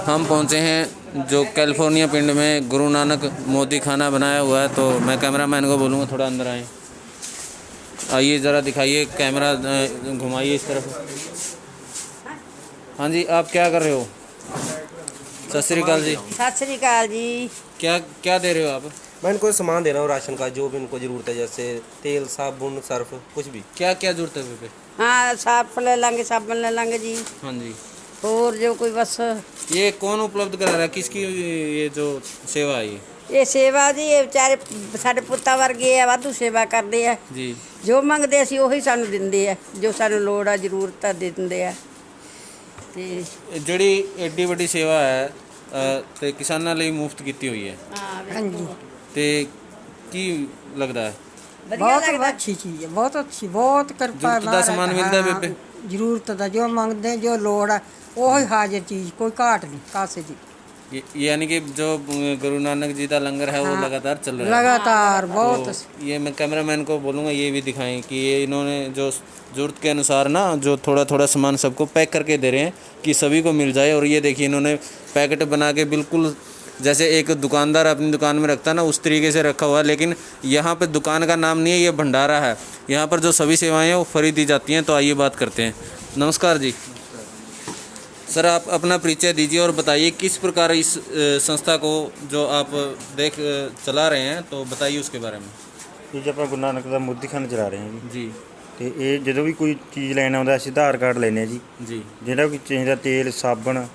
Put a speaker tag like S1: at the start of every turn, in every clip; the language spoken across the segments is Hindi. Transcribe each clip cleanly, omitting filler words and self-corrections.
S1: हम पहुंचे हैं जो कैलिफोर्निया पिंड में गुरु नानक मोदी खाना बनाया हुआ है। तो मैं कैमरामैन को बोलूँगा थोड़ा अंदर आए, आइए ज़रा दिखाइए, कैमरा घुमाइए इस तरफ। हाँ जी, आप क्या कर रहे हो? सत श्री अकाल जी।
S2: सत श्री अकाल जी।
S1: क्या क्या दे रहे हो आप?
S3: मैं इनको सामान दे रहा हूँ राशन का, जो भी इनको ज़रूरत है, जैसे तेल, साबुन, सर्फ, कुछ भी।
S1: क्या क्या जरूरत है बेबे?
S2: हाँ, साफ ले लेंगे, साबुन ले लेंगे जी।
S1: हाँ जी।
S2: और जो कोई बस
S1: ये कौन उपलब्ध करा रहा है, किसकी ये जो सेवा है
S2: ये सेवा जी, ये बेचारे साडे पुत्ता वर्गे आ, वाधू सेवा करते हैं
S1: जी।
S2: जो मंगते ਅਸੀਂ ਉਹੀ ਸਾਨੂੰ ਦਿੰਦੇ ਆ, ਜੋ ਸਾਨੂੰ ਲੋੜ ਆ ਜ਼ਰੂਰਤ ਆ ਦੇ ਦਿੰਦੇ ਆ। ਤੇ
S1: ਜਿਹੜੀ ਏਡੀ ਵੱਡੀ ਸੇਵਾ ਹੈ ਤੇ ਕਿਸਾਨਾਂ ਲਈ ਮੁਫਤ ਕੀਤੀ ਹੋਈ ਹੈ।
S2: ਹਾਂਜੀ,
S1: ਤੇ ਕੀ ਲੱਗਦਾ ਹੈ?
S2: ਵਧੀਆ
S4: बहुत
S2: ਲੱਗਦਾ।
S4: अच्छी चीज़ है, बहुत अच्छी, बहुत कृपा
S1: ਜ਼ਰੂਰਤ ਦਾ ਸਮਾਨ ਮਿਲਦਾ ਹੈ ਬੇਬੇ?
S4: जरूरत का जो मंगते हैं, जो लोड़ है वही हाजिर चीज़, कोई घाट नहीं कासे की।
S1: यानी कि जो गुरु नानक जी का लंगर है वो
S4: हाँ,
S1: लगातार चल रहा है।
S4: लगातार बहुत
S1: तो ये मैं कैमरामैन को बोलूँगा ये भी दिखाएं कि ये इन्होंने जो ज़रूरत के अनुसार ना जो थोड़ा थोड़ा सामान सबको पैक करके दे रहे हैं कि सभी को मिल जाए। और ये देखिए इन्होंने पैकेट बना के बिल्कुल जैसे एक दुकानदार अपनी दुकान में रखता है ना, उस तरीके से रखा हुआ है। लेकिन यहाँ पर दुकान का नाम नहीं है, ये भंडारा है। यहाँ पर जो सभी सेवाएँ हैं वो फ्री दी जाती हैं। तो आइए बात करते हैं। नमस्कार जी। सर, आप अपना परिचय दीजिए और बताइए किस प्रकार इस संस्था को जो आप देख चला रहे हैं, तो बताइए उसके बारे में।
S5: ਇਹ 'ਚ ਆਪਾਂ ਗੁਰੂ ਨਾਨਕ ਦਾ ਮੋਦੀ ਖਾਨਾ ਚਲਾ ਰਹੇ ਹਾਂ ਜੀ।
S1: जी
S5: ਤੇ ਇਹ ਜਦੋਂ ਵੀ ਕੋਈ ਚੀਜ਼ ਲੈਣ ਆਉਂਦਾ ਅਸੀਂ ਆਧਾਰ ਕਾਰਡ ਲੈਂਦੇ ਹਾਂ ਜੀ।
S1: जी
S5: ਜਿਹੜਾ ਵੀ ਚਾਹੀਦਾ ਤੇਲ, ਸਾਬਣ,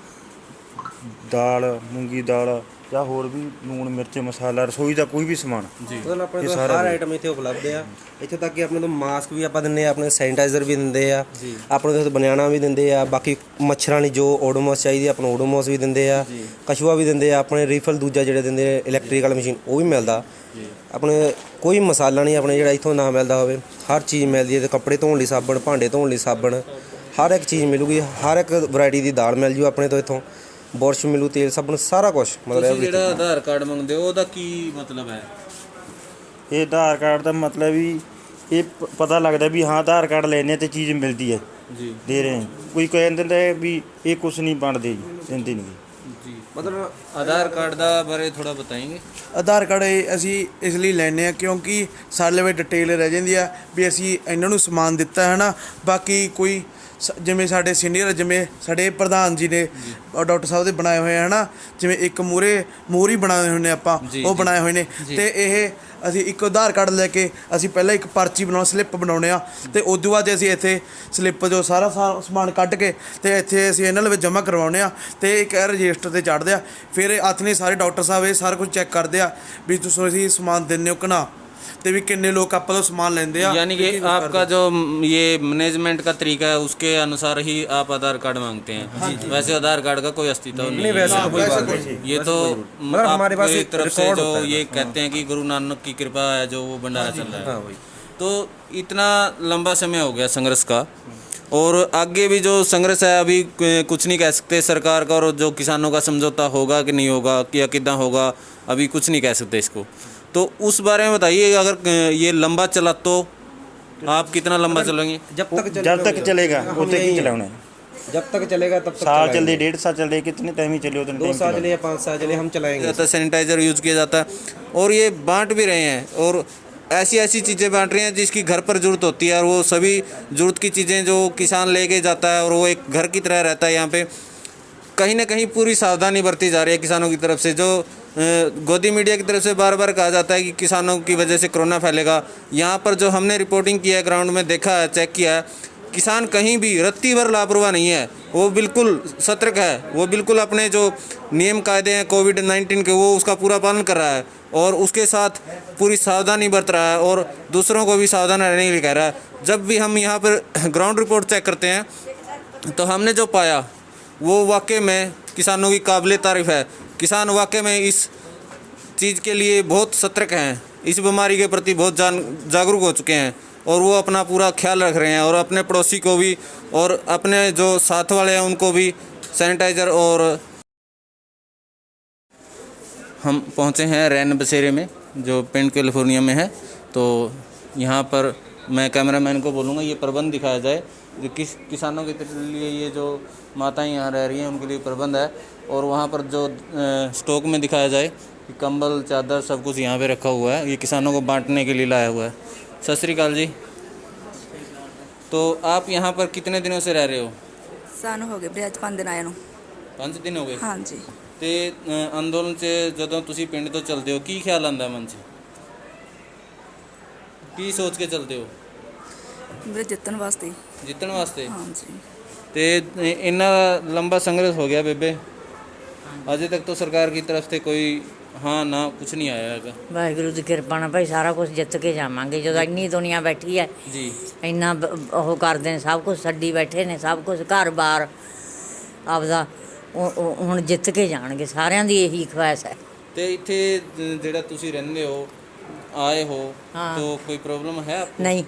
S5: ਦਾਲ, ਮੂੰਗੀ ਦਾਲ ਜਾਂ ਹੋਰ ਵੀ ਲੂਣ, ਮਿਰਚ, ਮਸਾਲਾ, ਰਸੋਈ ਦਾ ਕੋਈ ਵੀ ਸਮਾਨ।
S1: जी
S3: ਮਤਲਬ ਆਪਣੇ
S5: ਇਹ
S3: ਕੋਲ
S5: ਸਾਰਾ
S3: ਹਰ
S5: ਵੀ।
S3: ਆਈਟਮ ਇੱਥੇ ਉਪਲਬਧ ਆ। ਇੱਥੇ ਤੱਕ ਕਿ ਆਪਣੇ ਤੋਂ ਮਾਸਕ ਵੀ ਆਪਾਂ ਦਿੰਦੇ ਆ, ਆਪਣੇ ਸੈਨੀਟਾਈਜ਼ਰ ਵੀ ਦਿੰਦੇ ਆ,
S1: ਜੀ।
S3: ਆਪਣੇ ਤੋਂ ਬਨਿਆਣਾ ਵੀ ਦਿੰਦੇ ਆ। ਬਾਕੀ ਮੱਛਰਾਂ ਲਈ ਜੋ ਓਡੋਮੋਸ ਚਾਹੀਦੀ ਆ, ਆਪਾਂ ਨੂੰ ਓਡੋਮੋਸ ਵੀ ਦਿੰਦੇ ਆ,
S1: ਜੀ।
S3: ਕਛੂਆ ਵੀ ਦਿੰਦੇ ਆ। ਆਪਣੇ ਰੀਫਲ ਦੂਜਾ ਜਿਹੜੇ ਦਿੰਦੇ ਇਲੈਕਟ੍ਰੀਕਲ ਮਸ਼ੀਨ ਉਹ ਵੀ ਮਿਲਦਾ।
S1: जी
S3: ਆਪਣੇ ਕੋਈ ਮਸਾਲਾ ਨਹੀਂ ਆਪਣੇ ਜਿਹੜਾ ਇੱਥੋਂ ਨਾ ਮਿਲਦਾ ਹੋਵੇ, ਹਰ ਚੀਜ਼ ਮਿਲਦੀ ਹੈ। ਤੇ ਕੱਪੜੇ ਧੋਣ ਲਈ ਸਾਬਣ, ਭਾਂਡੇ ਧੋਣ ਲਈ ਸਾਬਣ, ਹਰ ਇੱਕ ਚੀਜ਼ ਮਿਲੂਗੀ। ਹਰ ਇੱਕ ਵੈਰਾਈਟੀ ਦੀ ਦਾਲ ਮਿਲ ਜੂ ਆਪਣੇ ਤੋਂ ਇੱਥੋਂ, ਬੁਰਸ਼ ਮਿਲੂ, ਤੇਲ, ਸਾਬਣ, ਸਾਰਾ ਕੁਝ ਮਤਲਬ
S1: ਤੁਸੀਂ ਜਿਹੜਾ ਆਧਾਰ ਕਾਰਡ ਮੰਗਦੇ ਹੋ ਉਹਦਾ ਕੀ ਮਤਲਬ ਹੈ?
S5: ਇਹ ਆਧਾਰ ਕਾਰਡ ਦਾ ਮਤਲਬ ਵੀ ਇਹ ਪਤਾ ਲੱਗਦਾ ਵੀ ਹਾਂ ਆਧਾਰ ਕਾਰਡ ਲੈਣੇ ਤੇ ਚੀਜ਼ ਮਿਲਦੀ ਹੈ,
S1: ਜੀ
S5: ਦੇ ਰਹੇ ਹਾਂ। ਕੋਈ ਕਹਿ ਦਿੰਦਾ ਹੈ ਵੀ ਇਹ ਕੁਛ ਨਹੀਂ ਬਣਦੇ ਜੀ, ਦਿੰਦੇ ਨਹੀਂ।
S1: जी मतलब आधार कार्ड ਦਾ ਬਾਰੇ ਥੋੜਾ ਬਤਾਏਂਗੇ।
S6: ਆਧਾਰ ਕਾਰਡ ਅਸੀਂ ਇਸ ਲਈ ਲੈਂਦੇ ਆ ਕਿਉਂਕਿ ਸਾਡੇ ਵਿੱਚ ਡਿਟੇਲ ਰਹਿ ਜਾਂਦੀ ਆ ਵੀ ਅਸੀਂ ਇਹਨਾਂ ਨੂੰ ਸਮਾਨ ਦਿੱਤਾ ਹੈ ਨਾ। ਬਾਕੀ ਕੋਈ ਜਿਵੇਂ ਸਾਡੇ ਸੀਨੀਅਰ, ਜਿਵੇਂ ਸਾਡੇ ਪ੍ਰਧਾਨ ਜੀ ਨੇ ਡਾਕਟਰ ਸਾਹਿਬ ਦੇ ਬਣਾਏ ਹੋਏ ਹੈ ਨਾ, ਜਿਵੇਂ ਇੱਕ ਮੋਹਰ ਹੀ ਬਣਾਏ ਹੋਏ ਨੇ ਆਪਾਂ, ਉਹ ਬਣਾਏ ਹੋਏ ਨੇ। ਤੇ ਇਹ ਅਸੀਂ ਇੱਕ ਆਧਾਰ ਕਾਰਡ ਲੈ ਕੇ ਅਸੀਂ ਪਹਿਲਾਂ ਇੱਕ ਪਰਚੀ ਬਣਾਉਣਾ, ਸਲਿੱਪ ਬਣਾਉਂਦੇ ਆ। ਤੇ ਉਦੋਂ ਬਾਅਦ ਅਸੀਂ ਇੱਥੇ ਸਲਿੱਪ ਜੋ ਸਾਰਾ ਸਮਾਨ ਕੱਢ ਕੇ ਤੇ ਇੱਥੇ ਅਸੀਂ ਇਹਨਾਂ ਵਿੱਚ ਜਮ੍ਹਾਂ ਕਰਵਾਉਂਦੇ ਆ ਤੇ ਇੱਕ ਰਜਿਸਟਰ ਤੇ ਚੜ੍ਹਦੇ ਆ। ਫਿਰ ਹੱਥ ਨੇ ਸਾਰੇ ਡਾਕਟਰ ਸਾਹਿਬ ਇਹ ਸਾਰਾ ਕੁਝ ਚੈੱਕ ਕਰਦੇ ਆ ਵੀ ਤੁਸੀਂ ਸਮਾਨ ਦਿੰਦੇ ਹੋ ਕਿ ਨਾ, ਤੇ ਵੀ ਕਿੰਨੇ ਲੋਕ ਆਪਾਂ ਤੋਂ ਸਮਾਨ ਲੈਂਦੇ ਆ।
S1: यानी कि आपका जो ये मैनेजमेंट का तरीका है उसके अनुसार ही आप आधार कार्ड मांगते हैं। वैसे आधार कार्ड का कोई अस्तित्व नहीं
S3: वैसे तो कोई बात नहीं।
S1: ये तो
S3: मतलब हमारे पास
S1: आपकी
S3: एक
S1: तरफ से
S3: रिकॉर्ड
S1: जो
S3: होता है।
S1: ये कहते हैं कि गुरु नानक की कृपा है जो वो भंडारा चल रहा है।
S3: हाँ वही।
S1: तो इतना लंबा समय हो गया संघर्ष का, और आगे भी जो संघर्ष है अभी कुछ नहीं कह सकते सरकार का, और जो किसानों का समझौता होगा कि नहीं होगा या कितना होगा अभी कुछ नहीं कह सकते इसको। तो उस बारे में बताइए, अगर ये लंबा चला तो आप कितना लंबा चलेंगे?
S3: जब तक
S5: चलेगा उतने ही चलाना है।
S3: जब तक चलेगा तब तक
S5: साल चल
S3: चलाएंगे।
S5: रही, 1.5 साल चल रही, कितने टाइम ही चले उतने
S3: 2
S5: टाइम
S3: साल
S5: चलाओ।
S3: चले या 5 साल चले, हम चलाएंगे।
S1: जाता है, सैनिटाइज़र यूज़ किया जाता है, और ये बांट भी रहे हैं। और ऐसी ऐसी चीज़ें बांट रहे हैं जिसकी घर पर ज़रूरत होती है, और वो सभी ज़रूरत की चीज़ें जो किसान लेके जाता है और वो एक घर की तरह रहता है। यहाँ पे कहीं ना कहीं पूरी सावधानी बरती जा रही है किसानों की तरफ से। जो गोदी मीडिया की तरफ से बार बार कहा जाता है कि किसानों की वजह से कोरोना फैलेगा, यहाँ पर जो हमने रिपोर्टिंग की है, ग्राउंड में देखा है, चेक किया है, किसान कहीं भी रत्ती भर लापरवाह नहीं है। वो बिल्कुल सतर्क है, वो बिल्कुल अपने जो नियम कायदे हैं कोविड-19 के वो उसका पूरा पालन कर रहा है, और उसके साथ पूरी सावधानी बरत रहा है, और दूसरों को भी सावधान रहने के लिए कह रहा है। जब भी हम यहाँ पर ग्राउंड रिपोर्ट चेक करते हैं तो हमने जो पाया वो वाकई में किसानों की काबिल तारीफ़ है। किसान वाकई में इस चीज़ के लिए बहुत सतर्क हैं, इस बीमारी के प्रति बहुत जागरूक हो चुके हैं, और वो अपना पूरा ख्याल रख रहे हैं, और अपने पड़ोसी को भी और अपने जो साथ वाले हैं उनको भी सैनिटाइज़र। और हम पहुँचे हैं रैन बसेरे में जो पिंड कैलिफोर्निया में है। तो यहाँ पर मैं कैमरामैन को बोलूँगा ये प्रबंध दिखाया जाए जो किसानों के लिए ये जो माताएं यहाँ रह रही हैं उनके लिए प्रबंध है। और वहाँ पर जो स्टॉक में दिखाया जाए कि कंबल चादर सब कुछ यहाँ पे रखा हुआ है, ये किसानों को बांटने के लिए लाया हुआ है। सत श्री अकाल जी। तो आप यहाँ पर कितने दिनों से रह रहे हो?
S7: ਸਾਨੂੰ ਹੋ ਗਏ ਵੀਰੇ ਅੱਜ 5 ਦਿਨ ਆਏ ਨੂੰ।
S1: 5 दिन हो गए।
S7: ਹਾਂਜੀ
S1: ਤੇ ਅੰਦੋਲਨ 'ਚ ਜਦੋਂ ਤੁਸੀਂ ਪਿੰਡ ਤੋਂ ਚੱਲਦੇ ਹੋ ਕੀ ਖਿਆਲ ਆਉਂਦਾ ਮਨ 'ਚ? ਕੀ ਸੋਚ ਕੇ ਚੱਲਦੇ ਹੋ?
S7: ਵੀਰੇ ਜਿੱਤਣ ਵਾਸਤੇ।
S1: ਜਿੱਤਣ ਵਾਸਤੇ।
S7: ਹਾਂਜੀ
S1: ਤੇ ਇੰਨਾ ਲੰਬਾ ਸੰਘਰष हो गया बेबे, अजय तक तो सरकार की तरफ से कोई हाँ ना कुछ नहीं आया है।
S8: ਵਾਹਿਗੁਰੂ ਦੀ ਕਿਰਪਾ ਨਾਲ ਭਾਈ ਸਾਰਾ ਕੁਝ ਜਿੱਤ ਕੇ ਜਾਵਾਂਗੇ। ਜਦੋਂ ਇੰਨੀ ਦੁਨੀਆ ਬੈਠੀ ਹੈ
S1: जी
S8: ਇੰਨਾ ਉਹ ਕਰਦੇ ਨੇ, ਸਭ ਕੁਝ ਛੱਡੀ ਬੈਠੇ ਨੇ, ਸਭ ਕੁਝ ਘਰ-ਬਾਰ ਆਪਦਾ ਹੁਣ ਜਿੱਤ ਕੇ ਜਾਣਗੇ। ਸਾਰਿਆਂ ਦੀ ਇਹੀ ਖੁਆਇਸ਼ ਹੈ।
S1: ਤੇ ਇੱਥੇ ਜਿਹੜਾ ਤੁਸੀਂ ਰਹਿੰਦੇ ਹੋ ਆਏ ਹੋ
S8: हाँ।
S1: तो कोई प्रॉब्लम है आपको?
S8: ਨਹੀਂ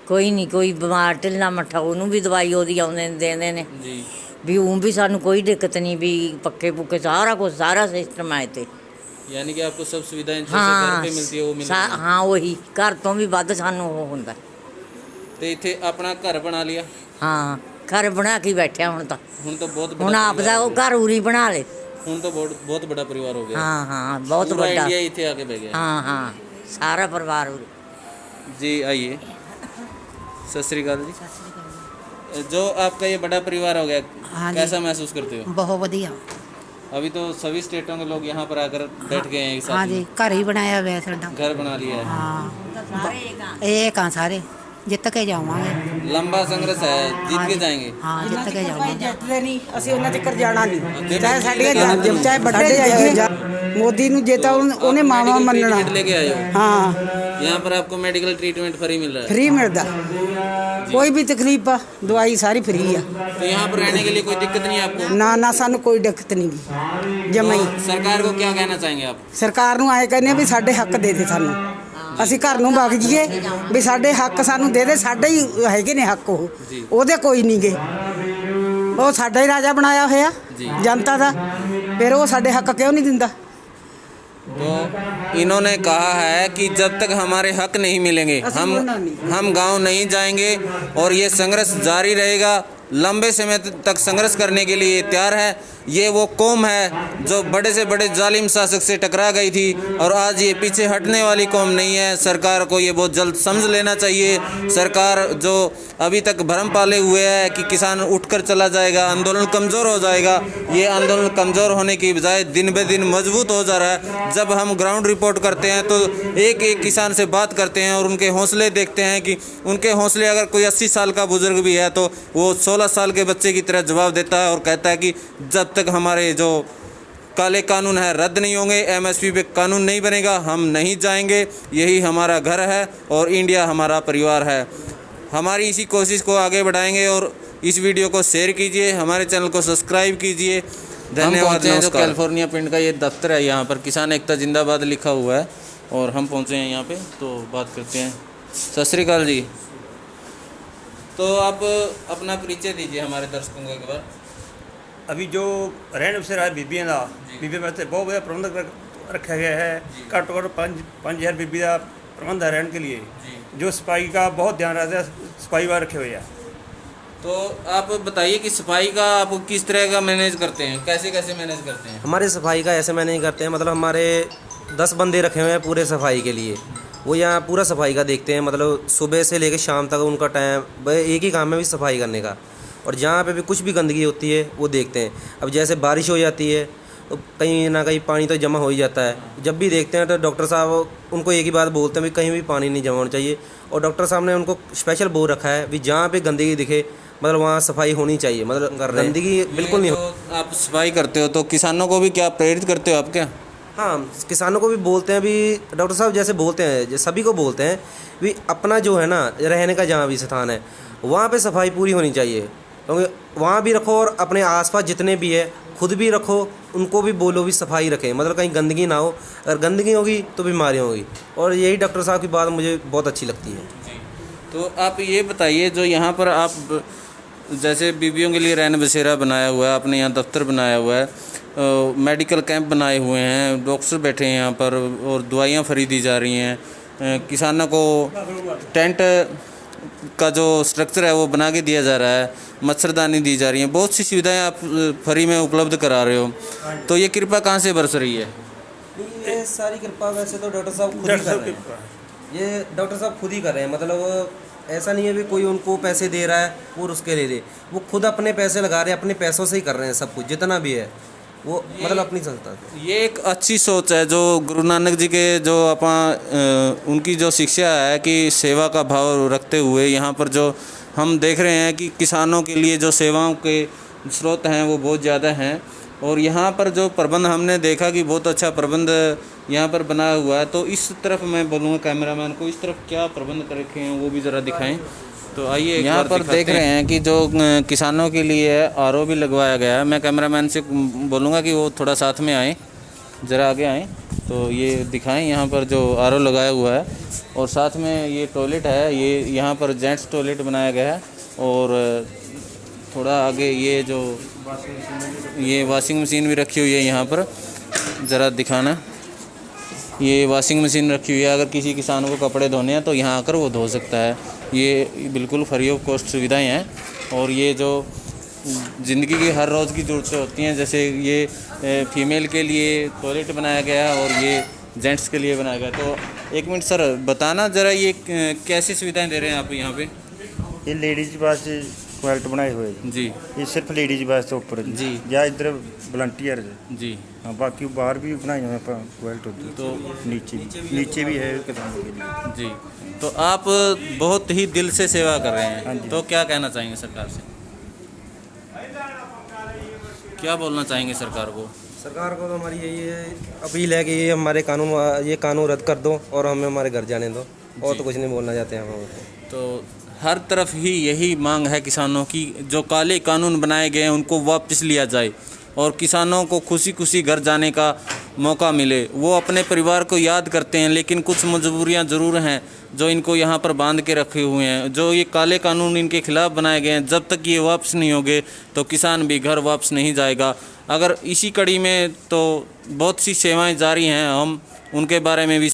S8: ਕੋਈ ਨਹੀਂ, ਕੋਈ ਬਿਮਾਰ ਢਿੱਲਾ ਮੱਠਾ ਉਹਨੂੰ ਵੀ ਦਵਾਈ ਉਹਦੀ ਆਉਂਦੇ ਦਿੰਦੇ ਨੇ
S1: जी
S8: ਵੀ ਉਹ ਵੀ ਸਾਨੂੰ ਕੋਈ ਦਿੱਕਤ ਨਹੀਂ, ਵੀ ਪੱਕੇ ਪੁੱਕੇ ਸਾਰਾ ਕੁਝ ਸਾਰਾ ਸਿਸਟਮ ਹੈ ਇੱਥੇ।
S1: यानी कि आपको सब सुविधाएं जैसे घर पे मिलती है वो मिलती है।
S8: ਹਾਂ ਉਹੀ ਘਰ ਤੋਂ ਵੀ ਵੱਧ ਸਾਨੂੰ ਉਹ ਹੁੰਦਾ।
S1: ਤੇ ਇੱਥੇ ਆਪਣਾ ਘਰ ਬਣਾ ਲਿਆ?
S8: ਹਾਂ ਘਰ ਬਣਾ ਕੇ ਬੈਠਿਆ ਹੁਣ ਤਾਂ।
S1: ਹੁਣ ਤਾਂ ਬਹੁਤ
S8: ਹੁਣ
S1: ਬੜਾ
S8: ਆਪ ਦਾ ਉਹ ਘਰ ਉਰੀ ਬਣਾ ਲੇ।
S1: ਹੁਣ ਤਾਂ ਬਹੁਤ ਬੜਾ ਪਰਿਵਾਰ ਹੋ ਗਿਆ।
S8: ਹਾਂ ਹਾਂ ਬਹੁਤ
S1: पूरा
S8: ਵੱਡਾ।
S1: इंडिया ਇੱਥੇ ਆ ਕੇ ਬਹਿ ਗਿਆ।
S8: हाँ हाँ सारा परिवार उरे।
S1: जी आइए। सत श्री अकाल जी। जो आपका ये बड़ा परिवार हो गया,
S4: हाँ जी।
S1: कैसा महसूस करते हो?
S4: ਬਹੁਤ ਵਧੀਆ।
S1: अभी तो सभी स्टेटों के लोग यहाँ पर आकर बैठ गए हैं एक साथ
S4: ਹਾਂਜੀ ਘਰ ਹੀ ਬਣਾਇਆ ਹੋਇਆ ਸਾਡਾ।
S1: में। घर बना लिया है।
S4: ਹਾਂ ਇਹ ਕਾਂ ਸਾਰੇ ਜਿੱਤ ਕੇ ਜਾਵਾਂਗੇ।
S1: लंबा संघर्ष है, जीत के जाएंगे।
S4: ਹਾਂ ਜਿੱਤ ਕੇ ਜਾਵਾਂਗੇ।
S9: ਜਿੱਤਦੇ ਨਹੀਂ ਅਸੀਂ ਉਹਨਾਂ ਤੱਕ ਜਾਣਾ ਨਹੀਂ,
S1: चाहे
S9: ਸਾਡੀਆਂ ਜਾਨ ਚਾਹੇ ਵੱਡੇ ਜਾਈਏ। ਮੋਦੀ ਨੂੰ ਜੇ ਤਾਂ ਉਹਨੇ ਮਾਵਾ ਮੰਨਣਾ।
S1: ट्रीटमेंट लेके आए हो?
S9: ਹਾਂ
S1: यहाँ पर आपको मेडिकल ट्रीटमेंट फ्री मिल रहा है।
S9: ਫ੍ਰੀ ਮਿਲਦਾ, ਕੋਈ ਵੀ ਤਕਲੀਫ ਆ ਦਵਾਈ ਸਾਰੀ ਫ੍ਰੀ ਆ।
S1: तो यहाँ पर रहने के लिए कोई दिक्कत नहीं है आपको?
S9: ਨਾ ਨਾ ਸਾਨੂੰ ਕੋਈ ਦਿੱਕਤ ਨਹੀਂ ਗੀ ਜਮਾਈ।
S1: तो सरकार को क्या कहना चाहेंगे आप?
S9: ਸਰਕਾਰ ਨੂੰ ਆਏ ਕਹਿੰਦੇ ਆ ਵੀ ਸਾਡੇ ਹੱਕ ਦੇ ਦੇ ਸਾਨੂੰ, ਅਸੀਂ ਘਰ ਨੂੰ ਵਗ ਜਾਈਏ ਵੀ ਸਾਡੇ ਹੱਕ ਸਾਨੂੰ ਦੇ ਦੇ। ਸਾਡੇ ਹੀ ਹੈਗੇ ਨੇ ਹੱਕ, ਉਹਦੇ ਕੋਈ ਨਹੀਂ ਗੇ। ਉਹ ਸਾਡਾ ਹੀ ਰਾਜਾ ਬਣਾਇਆ ਹੋਇਆ ਜਨਤਾ ਦਾ, ਫਿਰ ਉਹ ਸਾਡੇ ਹੱਕ ਕਿਉਂ ਨਹੀਂ ਦਿੰਦਾ?
S1: तो इन्होंने कहा है कि जब तक हमारे हक नहीं मिलेंगे हम गांव नहीं जाएंगे और ये संघर्ष जारी रहेगा। लंबे समय तक संघर्ष करने के लिए तैयार है। ये वो कौम है जो बड़े से बड़े जालिम शासक से टकरा गई थी और आज ये पीछे हटने वाली कौम नहीं है। सरकार को ये बहुत जल्द समझ लेना चाहिए। सरकार जो अभी तक भ्रम पाले हुए है कि किसान उठकर चला जाएगा, आंदोलन कमज़ोर हो जाएगा, ये आंदोलन कमज़ोर होने की बजाय दिन ब दिन मजबूत हो जा रहा है। जब हम ग्राउंड रिपोर्ट करते हैं तो एक एक किसान से बात करते हैं और उनके हौसले देखते हैं कि उनके हौसले, अगर कोई 80 साल का बुजुर्ग भी है तो वो 16 साल के बच्चे की तरह जवाब देता है और कहता है कि जब तक हमारे जो काले कानून है रद्द नहीं होंगे, MSP पे कानून नहीं बनेगा, हम नहीं जाएंगे। यही हमारा घर है और इंडिया हमारा परिवार है। हमारी इसी कोशिश को आगे बढ़ाएंगे और इस वीडियो को शेयर कीजिए, हमारे चैनल को सब्सक्राइब कीजिए। धन्यवाद। जो कैलिफोर्निया पिंड का ये दफ्तर है, यहाँ पर किसान एकता जिंदाबाद लिखा हुआ है और हम पहुँचे हैं यहाँ पे, तो बात करते हैं। सत श्री अकाल जी। तो आप अपना परिचय दीजिए हमारे दर्शकों को एक बार।
S10: अभी जो रहन बसेरा है बीबियां का, बीबियां वास्ते बहुत बड़ा प्रबंध रखा गया है। घट्टो घट्ट 5,000 बीबी का प्रबंध है रहने के लिए, जो सफाई का बहुत ध्यान रखते हैं, सफाई वाले रखे हुए हैं।
S1: तो आप बताइए कि सफाई का आप किस तरह का मैनेज करते हैं, कैसे कैसे मैनेज करते हैं?
S3: हमारे सफाई का ऐसे मैनेज करते हैं, मतलब हमारे 10 बंदे रखे हुए हैं पूरे सफाई के लिए। वो यहाँ पूरा सफाई का देखते हैं, मतलब सुबह से लेकर शाम तक उनका टाइम एक ही काम है भी सफाई करने का। और जहाँ पे भी कुछ भी गंदगी होती है वो देखते हैं। अब जैसे बारिश हो जाती है तो कहीं ना कहीं पानी तो जमा हो ही जाता है। जब भी देखते हैं तो डॉक्टर साहब उनको एक ही बात बोलते हैं भी कहीं भी पानी नहीं जमा होना चाहिए। और डॉक्टर साहब ने उनको स्पेशल बोल रखा है भी जहाँ पे गंदगी दिखे मतलब वहाँ सफाई होनी चाहिए, मतलब गंदगी बिल्कुल नहीं हो।
S1: आप सफाई करते हो तो किसानों को भी क्या प्रेरित करते हो आप क्या?
S3: हाँ, किसानों को भी बोलते हैं भी, डॉक्टर साहब जैसे बोलते हैं, सभी को बोलते हैं भी अपना जो है ना रहने का जहाँ भी स्थान है वहाँ पे सफाई पूरी होनी चाहिए। क्योंकि वहाँ भी रखो और अपने आसपास जितने भी है खुद भी रखो, उनको भी बोलो भी सफाई रखें, मतलब कहीं गंदगी ना हो। अगर गंदगी होगी तो बीमारियाँ होगी। और यही डॉक्टर साहब की बात मुझे बहुत अच्छी लगती है।
S1: तो आप ये बताइए, जो यहाँ पर आप जैसे बीबियों के लिए रैन बसेरा बनाया हुआ है, आपने यहाँ दफ्तर बनाया हुआ है, मेडिकल कैंप बनाए हुए हैं, डॉक्टर बैठे हैं यहाँ पर और दवाइयाँ फ्री दी जा रही हैं, किसानों को टेंट का जो स्ट्रक्चर है वो बना के दिया जा रहा है, मच्छरदानी दी जा रही है, बहुत सी सुविधाएं आप फ्री में उपलब्ध करा रहे हो, तो ये कृपा कहाँ से बरस रही है?
S3: ये सारी कृपा वैसे तो डॉक्टर साहब खुद ही कर रहे हैं। ये डॉक्टर साहब खुद ही कर रहे हैं, मतलब ऐसा नहीं है भी कोई उनको पैसे दे रहा है और उसके ले दे, वो खुद अपने पैसे लगा रहे हैं, अपने पैसों से ही कर रहे हैं सब कुछ, जितना भी है वो मतलब अपनी संस्था से।
S1: ये एक अच्छी सोच है जो गुरु नानक जी के जो उनकी जो शिक्षा है कि सेवा का भाव रखते हुए यहाँ पर जो हम देख रहे हैं कि किसानों के लिए जो सेवाओं के स्रोत हैं वो बहुत ज़्यादा हैं, और यहाँ पर जो प्रबंध हमने देखा कि बहुत अच्छा प्रबंध यहाँ पर बना हुआ है। तो इस तरफ मैं बोलूँगा कैमरामैन को, इस तरफ क्या प्रबंध कर रखे हैं वो भी ज़रा दिखाएं। तो आइए यहाँ पर देख रहे हैं कि जो किसानों के लिए आरओ भी लगवाया गया है। मैं कैमरामैन से बोलूँगा कि वो थोड़ा साथ में आएँ, ज़रा आगे आएँ, तो ये दिखाएं यहाँ पर जो आरओ लगाया हुआ है, और साथ में ये टॉयलेट है, ये यहाँ पर जेंट्स टॉयलेट बनाया गया है, और थोड़ा आगे ये जो ये वॉशिंग मशीन भी रखी हुई है यहाँ पर, ज़रा दिखाना। ये वॉशिंग मशीन रखी हुई है, अगर किसी किसान को कपड़े धोने हैं तो यहाँ आकर वो धो सकता है। ये बिल्कुल फ्री ऑफ कॉस्ट सुविधाएं हैं, और ये जो ज़िंदगी की हर रोज़ की ज़रूरतें होती हैं, जैसे ये फीमेल के लिए टॉयलेट बनाया गया और ये जेंट्स के लिए बनाया गया। तो एक मिनट सर बताना ज़रा, ये कैसी सुविधाएं दे रहे हैं आप यहाँ पे?
S5: ये लेडीज़ वास्ते टॉयलेट बनाए हुए
S1: जी,
S5: ये सिर्फ लेडीज़ वास्ते ऊपर
S1: जी,
S5: या इधर वॉलंटियर
S1: जी,
S5: हाँ, बाकी बाहर भी बनाए हुए टॉयलेट होती है, तो नीचे भी है किसानों के लिए
S1: जी। तो आप बहुत ही दिल से सेवा कर रहे
S5: हाँ
S1: हैं,
S5: जी।
S1: तो क्या कहना चाहेंगे सरकार से? क्या बोलना चाहेंगे सरकार को?
S3: सरकार को तो हमारी यही अपील है कि ये हमारे ये कानून रद्द कर दो और हमें हमारे घर जाने दो, और तो कुछ नहीं बोलना चाहते हैं हम।
S1: तो हर तरफ ही यही मांग है किसानों की, जो काले कानून बनाए गए हैं उनको वापस लिया जाए और किसानों को खुशी खुशी घर जाने का मौका मिले। वो अपने परिवार को याद करते हैं, लेकिन कुछ मजबूरियां ज़रूर हैं जो इनको यहाँ पर बांध के रखे हुए हैं। जो ये काले कानून इनके खिलाफ बनाए गए हैं, जब तक ये वापस नहीं होंगे तो किसान भी घर वापस नहीं जाएगा। अगर इसी कड़ी में तो बहुत सी सेवाएं जारी हैं, हम उनके बारे में भी